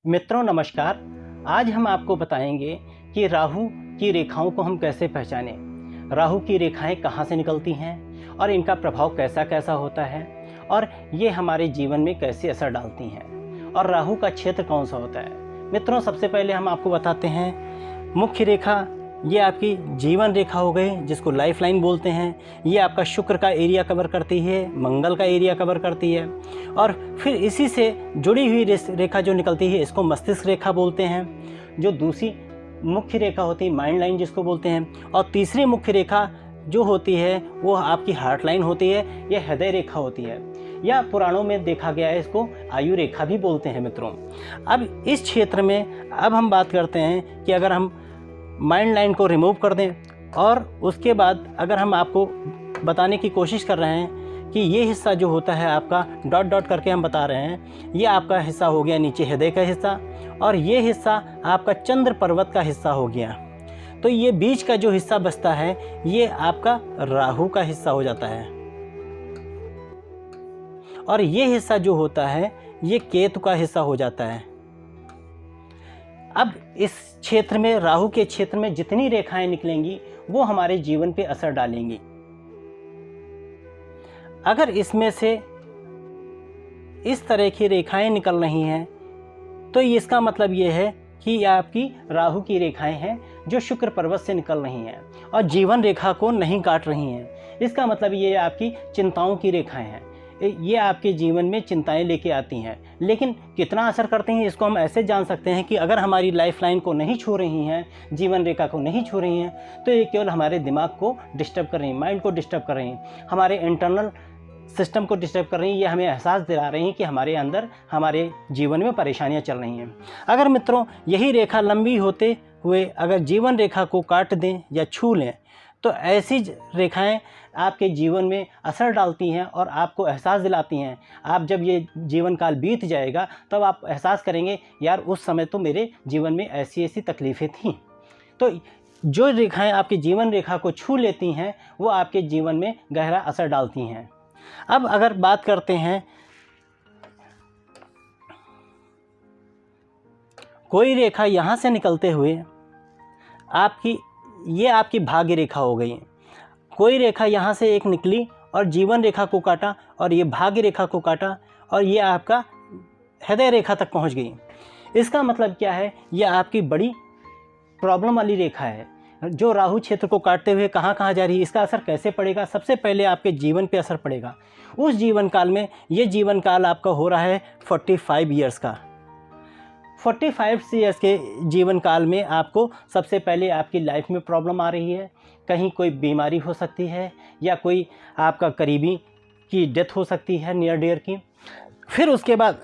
मित्रों नमस्कार। आज हम आपको बताएंगे कि राहु की रेखाओं को हम कैसे पहचानें। राहु की रेखाएं कहाँ से निकलती हैं और इनका प्रभाव कैसा कैसा होता है और ये हमारे जीवन में कैसे असर डालती हैं और राहु का क्षेत्र कौन सा होता है। मित्रों सबसे पहले हम आपको बताते हैं मुख्य रेखा, ये आपकी जीवन रेखा हो गई जिसको लाइफ लाइन बोलते हैं। ये आपका शुक्र का एरिया कवर करती है, मंगल का एरिया कवर करती है और फिर इसी से जुड़ी हुई रेखा जो निकलती है इसको मस्तिष्क रेखा बोलते हैं। जो दूसरी मुख्य रेखा होती है माइंड लाइन जिसको बोलते हैं, और तीसरी मुख्य रेखा जो होती है वो आपकी हार्ट लाइन होती है, ये हृदय रेखा होती है, या पुराणों में देखा गया है इसको आयु रेखा भी बोलते हैं। मित्रों अब इस क्षेत्र में अब हम बात करते हैं कि अगर हम माइंड लाइन को रिमूव कर दें और उसके बाद अगर हम आपको बताने की कोशिश कर रहे हैं कि ये हिस्सा जो होता है आपका डॉट डॉट करके हम बता रहे हैं, ये आपका हिस्सा हो गया नीचे हृदय का हिस्सा और ये हिस्सा आपका चंद्र पर्वत का हिस्सा हो गया। तो ये बीच का जो हिस्सा बचता है ये आपका राहु का हिस्सा हो जाता है और ये हिस्सा जो होता है ये केतु का हिस्सा हो जाता है। अब इस क्षेत्र में राहु के क्षेत्र में जितनी रेखाएं निकलेंगी वो हमारे जीवन पे असर डालेंगी। अगर इसमें से इस तरह की रेखाएं निकल रही हैं तो इसका मतलब ये है कि ये आपकी राहु की रेखाएं हैं जो शुक्र पर्वत से निकल रही हैं और जीवन रेखा को नहीं काट रही हैं। इसका मतलब ये आपकी चिंताओं की रेखाएं हैं, ये आपके जीवन में चिंताएं लेके आती हैं। लेकिन कितना असर करती हैं इसको हम ऐसे जान सकते हैं कि अगर हमारी लाइफ लाइन को नहीं छू रही हैं, जीवन रेखा को नहीं छू रही हैं, तो ये केवल हमारे दिमाग को डिस्टर्ब कर रही हैं, माइंड को डिस्टर्ब कर रही हैं, हमारे इंटरनल सिस्टम को डिस्टर्ब कर रही हैं। ये हमें एहसास दिला रही हैं कि हमारे अंदर हमारे जीवन में परेशानियां चल रही हैं। अगर मित्रों यही रेखा लंबी होते हुए अगर जीवन रेखा को काट दें या छू लें तो ऐसी रेखाएं आपके जीवन में असर डालती हैं और आपको एहसास दिलाती हैं। आप जब ये जीवन काल बीत जाएगा तब आप एहसास करेंगे यार उस समय तो मेरे जीवन में ऐसी ऐसी तकलीफ़ें थीं। तो जो रेखाएं आपके जीवन रेखा को छू लेती हैं वो आपके जीवन में गहरा असर डालती हैं। अब अगर बात करते हैं कोई रेखा यहाँ से निकलते हुए ये आपकी भाग्य रेखा हो गई। कोई रेखा यहाँ से एक निकली और जीवन रेखा को काटा और ये भाग्य रेखा को काटा और ये आपका हृदय रेखा तक पहुँच गई। इसका मतलब क्या है, ये आपकी बड़ी प्रॉब्लम वाली रेखा है जो राहु क्षेत्र को काटते हुए कहाँ कहाँ जा रही है। इसका असर कैसे पड़ेगा, सबसे पहले आपके जीवन पे असर पड़ेगा। उस जीवन काल में ये जीवन काल आपका हो रहा है 45 ईयर्स का। 45 ईयर्स के जीवन काल में आपको सबसे पहले आपकी लाइफ में प्रॉब्लम आ रही है, कहीं कोई बीमारी हो सकती है या कोई आपका करीबी की डेथ हो सकती है नियर डियर की। फिर उसके बाद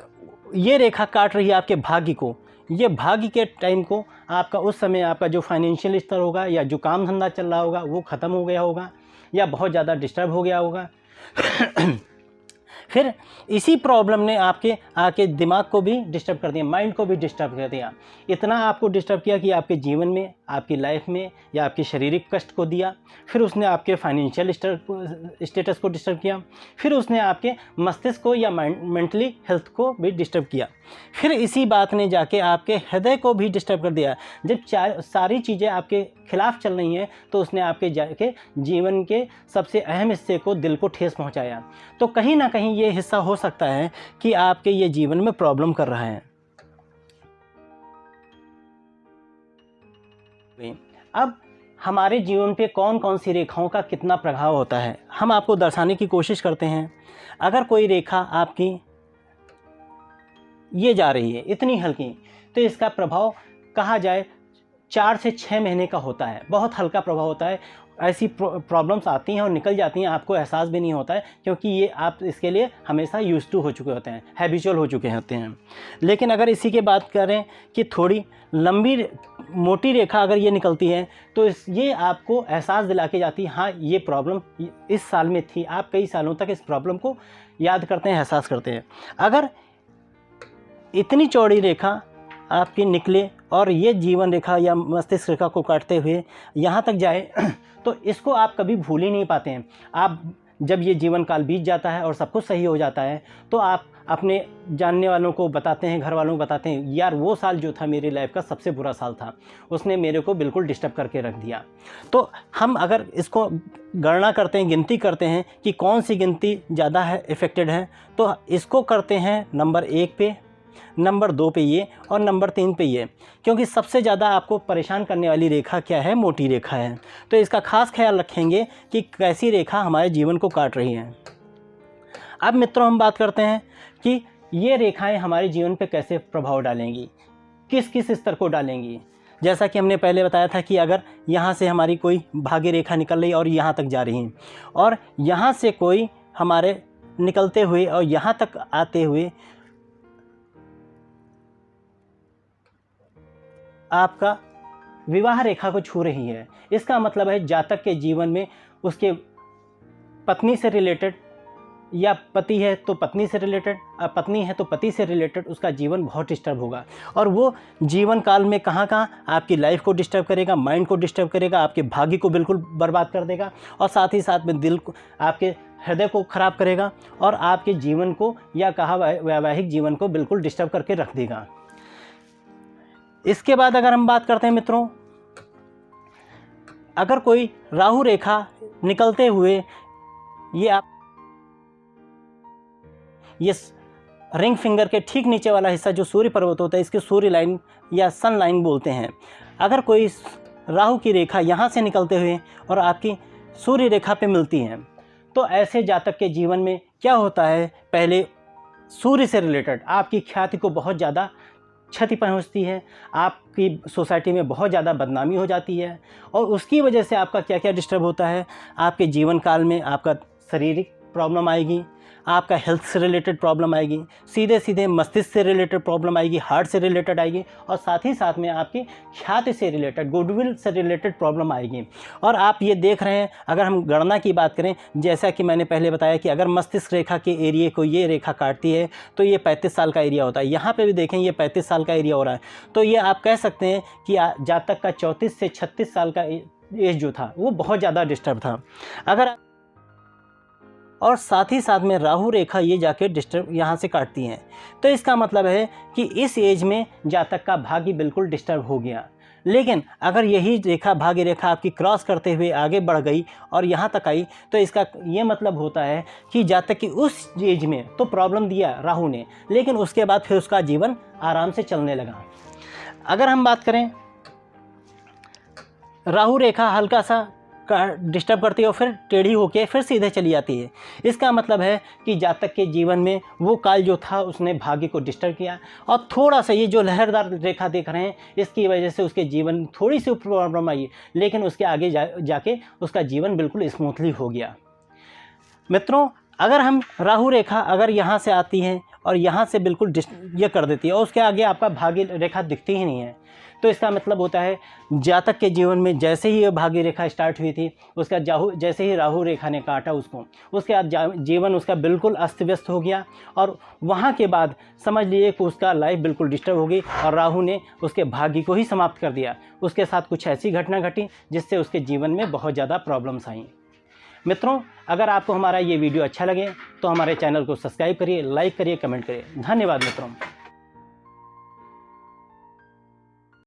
ये रेखा काट रही है आपके भाग्य को। ये भाग्य के टाइम को आपका उस समय आपका जो फाइनेंशियल स्तर होगा या जो काम धंधा चल रहा होगा वो ख़त्म हो गया होगा या बहुत ज़्यादा डिस्टर्ब हो गया होगा। फिर इसी प्रॉब्लम ने आपके आके दिमाग को भी डिस्टर्ब कर दिया, माइंड को भी डिस्टर्ब कर दिया। इतना आपको डिस्टर्ब किया कि आपके जीवन में, आपकी लाइफ में या आपके शारीरिक कष्ट को दिया। फिर उसने आपके फाइनेंशियल स्टेटस को डिस्टर्ब किया। फिर उसने आपके मस्तिष्क को या मेंटली हेल्थ को भी डिस्टर्ब किया। फिर इसी बात ने जाके आपके हृदय को भी डिस्टर्ब कर दिया। जब सारी चीज़ें आपके खिलाफ चल रही हैं तो उसने आपके जाके जीवन के सबसे अहम हिस्से को, दिल को ठेस पहुंचाया। तो कहीं ना कहीं ये हिस्सा हो सकता है कि आपके ये जीवन में प्रॉब्लम कर रहा है। अब हमारे जीवन पे कौन कौन सी रेखाओं का कितना प्रभाव होता है हम आपको दर्शाने की कोशिश करते हैं। अगर कोई रेखा आपकी ये जा रही है इतनी हल्की, तो इसका प्रभाव कहा जाए 4 से 6 महीने का होता है। बहुत हल्का प्रभाव होता है। ऐसी प्रॉब्लम्स आती हैं और निकल जाती हैं, आपको एहसास भी नहीं होता है क्योंकि ये आप इसके लिए हमेशा यूज्ड टू हो चुके होते हैं, हैबिचुअल हो चुके होते हैं। लेकिन अगर इसी की बात करें कि थोड़ी लंबी मोटी रेखा अगर ये निकलती है तो ये आपको एहसास दिला के जाती है हाँ ये प्रॉब्लम इस साल में थी। आप कई सालों तक इस प्रॉब्लम को याद करते हैं, एहसास करते हैं। अगर इतनी चौड़ी रेखा आपकी निकले और ये जीवन रेखा या मस्तिष्क रेखा को काटते हुए यहाँ तक जाए तो इसको आप कभी भूल ही नहीं पाते हैं। आप जब ये जीवन काल बीत जाता है और सब कुछ सही हो जाता है तो आप अपने जानने वालों को बताते हैं, घर वालों को बताते हैं, यार वो साल जो था मेरी लाइफ का सबसे बुरा साल था, उसने मेरे को बिल्कुल डिस्टर्ब करके रख दिया। तो हम अगर इसको गणना करते हैं, गिनती करते हैं कि कौन सी गिनती ज़्यादा है इफ़ेक्टेड है, तो इसको करते हैं नंबर 1 पे, नंबर 2 पे ये और नंबर 3 पे ये, क्योंकि सबसे ज़्यादा आपको परेशान करने वाली रेखा क्या है? मोटी रेखा है। तो इसका खास ख्याल रखेंगे कि कैसी रेखा हमारे जीवन को काट रही है। अब मित्रों हम बात करते हैं कि ये रेखाएं हमारे जीवन पे कैसे प्रभाव डालेंगी, किस किस स्तर को डालेंगी। जैसा कि हमने पहले बताया था कि अगर यहाँ से हमारी कोई भाग्य रेखा निकल रही और यहाँ तक जा रही है, और यहाँ से कोई हमारे निकलते हुए और यहाँ तक आते हुए आपका विवाह रेखा को छू रही है, इसका मतलब है जातक के जीवन में उसके पत्नी से रिलेटेड, या पति है तो पत्नी से रिलेटेड, पत्नी है तो पति से रिलेटेड उसका जीवन बहुत डिस्टर्ब होगा। और वो जीवन काल में कहाँ कहाँ आपकी लाइफ को डिस्टर्ब करेगा, माइंड को डिस्टर्ब करेगा, आपके भाग्य को बिल्कुल बर्बाद कर देगा, और साथ ही साथ में दिल को, आपके हृदय को ख़राब करेगा, और आपके जीवन को या कहा वैवाहिक जीवन को बिल्कुल डिस्टर्ब करके रख देगा। इसके बाद अगर हम बात करते हैं मित्रों, अगर कोई राहु रेखा निकलते हुए ये रिंग फिंगर के ठीक नीचे वाला हिस्सा जो सूर्य पर्वत होता है, इसके सूर्य लाइन या सन लाइन बोलते हैं, अगर कोई राहु की रेखा यहाँ से निकलते हुए और आपकी सूर्य रेखा पे मिलती है, तो ऐसे जातक के जीवन में क्या होता है? पहले सूर्य से रिलेटेड आपकी ख्याति को बहुत ज़्यादा क्षति पहुंचती है, आपकी सोसाइटी में बहुत ज़्यादा बदनामी हो जाती है, और उसकी वजह से आपका क्या क्या डिस्टर्ब होता है? आपके जीवन काल में आपका शारीरिक प्रॉब्लम आएगी, आपका हेल्थ से रिलेटेड प्रॉब्लम आएगी, सीधे सीधे मस्तिष्क से रिलेटेड प्रॉब्लम आएगी, हार्ट से रिलेटेड आएगी, और साथ ही साथ में आपकी ख्याति से रिलेटेड, गुडविल से रिलेटेड प्रॉब्लम आएगी। और आप ये देख रहे हैं, अगर हम गणना की बात करें, जैसा कि मैंने पहले बताया कि अगर मस्तिष्क रेखा के एरिए को ये रेखा काटती है तो ये 35 साल का एरिया होता है। यहाँ पर भी देखें ये 35 साल का एरिया हो रहा है, तो ये आप कह सकते हैं कि जातक का 34 से 36 साल का एज जो था वो बहुत ज़्यादा डिस्टर्ब था। अगर और साथ ही साथ में राहु रेखा ये जाके डिस्टर्ब यहाँ से काटती हैं, तो इसका मतलब है कि इस एज में जातक का भाग्य बिल्कुल डिस्टर्ब हो गया। लेकिन अगर यही रेखा, भाग्य रेखा आपकी क्रॉस करते हुए आगे बढ़ गई और यहाँ तक आई, तो इसका ये मतलब होता है कि जातक की उस एज में तो प्रॉब्लम दिया राहु ने, लेकिन उसके बाद फिर उसका जीवन आराम से चलने लगा। अगर हम बात करें, राहु रेखा हल्का सा डिस्टर्ब करती है और फिर टेढ़ी होकर फिर सीधे चली जाती है, इसका मतलब है कि जातक के जीवन में वो काल जो था उसने भाग्य को डिस्टर्ब किया, और थोड़ा सा ये जो लहरदार रेखा देख रहे हैं इसकी वजह से उसके जीवन में थोड़ी सी प्रॉब्लम आई, लेकिन उसके आगे जाके उसका जीवन बिल्कुल स्मूथली हो गया। मित्रों, अगर हम राहु रेखा अगर यहाँ से आती है और यहाँ से बिल्कुल ये कर देती है और उसके आगे आपका भाग्य रेखा दिखती ही नहीं है, तो इसका मतलब होता है जातक के जीवन में जैसे ही ये भाग्य रेखा स्टार्ट हुई थी, उसका जैसे ही राहु रेखा ने काटा उसको, उसके बाद जीवन उसका बिल्कुल अस्त व्यस्त हो गया, और वहाँ के बाद समझ लीजिए कि उसका लाइफ बिल्कुल डिस्टर्ब हो गई और राहु ने उसके भाग्य को ही समाप्त कर दिया। उसके साथ कुछ ऐसी घटना घटी जिससे उसके जीवन में बहुत ज़्यादा प्रॉब्लम्स आई। मित्रों, अगर आपको हमारा ये वीडियो अच्छा लगे तो हमारे चैनल को सब्सक्राइब करिए, लाइक करिए, कमेंट करिए। धन्यवाद मित्रों।